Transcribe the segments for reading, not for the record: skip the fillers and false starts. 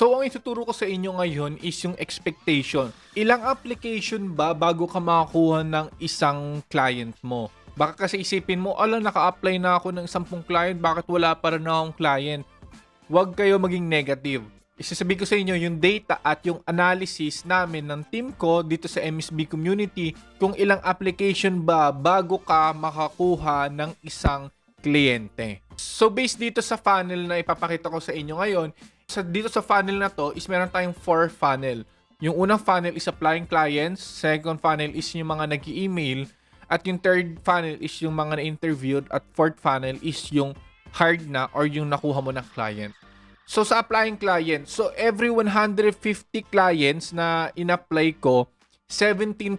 So, ang ituturo ko sa inyo ngayon is yung expectation. Ilang application ba bago ka makakuha ng isang client mo? Baka kasi isipin mo, naka-apply na ako ng 10 client, bakit wala pa rin akong client? Huwag kayo maging negative. Isasabihin ko sa inyo yung data at yung analysis namin ng team ko dito sa MSB community kung ilang application ba bago ka makakuha ng isang kliyente. So based dito sa funnel na ipapakita ko sa inyo ngayon, dito sa funnel na to is meron tayong 4 funnel. Yung unang funnel is applying clients, second funnel is yung mga nag-email, at yung third funnel is yung mga na-interviewed, at fourth funnel is yung hired na or yung nakuha mo ng client. So sa applying client, so every 150 clients na in-apply ko, 17%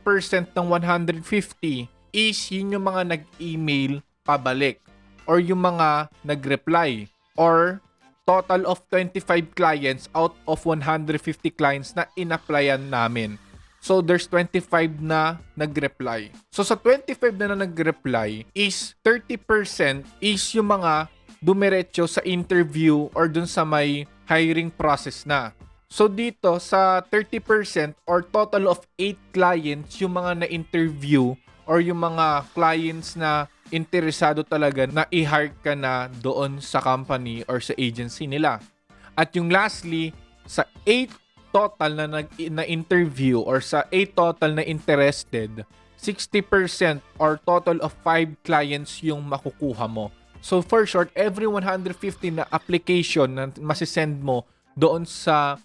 ng 150 is yun yung mga nag-email pabalik or yung mga nag-reply, or total of 25 clients out of 150 clients na in-applyan namin. So there's 25 na nag-reply. So sa 25 na nag-reply is 30% is yung mga dumiretso sa interview or dun sa may hiring process na. So dito sa 30% or total of 8 clients yung mga na-interview or yung mga clients na interesado talaga na i-hire ka na doon sa company or sa agency nila. At yung lastly, sa 8 total na interview or sa 8 total na interested, 60% or total of 5 clients yung makukuha mo. So for short, every 150 na application na masisend mo doon sa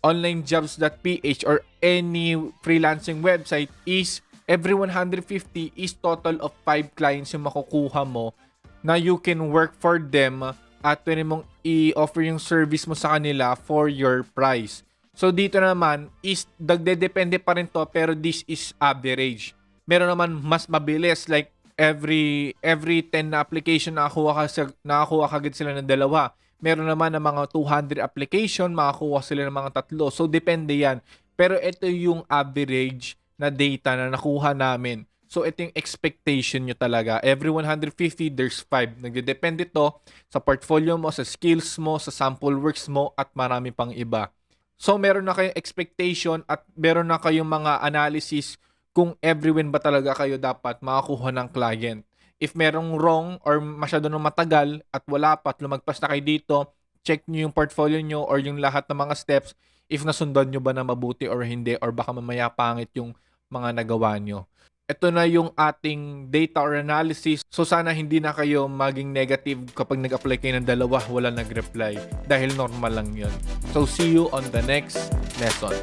onlinejobs.ph or any freelancing website is every 150 is total of 5 clients yung makukuha mo na you can work for them at pwede mong i-offer yung service mo sa kanila for your price. So dito naman is dagdedepende pa rin to, pero this is average. Meron naman mas mabilis, like every 10 na application nakakuha kagad sila ng 2. Meron naman ng mga 200 application, makakuha sila ng mga 3. So depende yan. Pero ito yung average na data na nakuha namin. So ito yung expectation nyo talaga. Every 150, there's 5. Nagdedepende to sa portfolio mo, sa skills mo, sa sample works mo, at marami pang iba. So meron na kayong expectation at meron na kayong mga analysis kung every win ba talaga kayo dapat makakuha ng client. If merong wrong or masyado nang matagal at wala pa at lumagpas na kayo dito, check nyo yung portfolio nyo or yung lahat ng mga steps if nasundan nyo ba na mabuti or hindi, or baka mamaya pangit yung mga nagawa nyo. Ito na yung ating data or analysis. So sana hindi na kayo maging negative kapag nag-apply kayo ng 2, wala nag-reply. Dahil normal lang yun. So see you on the next lesson.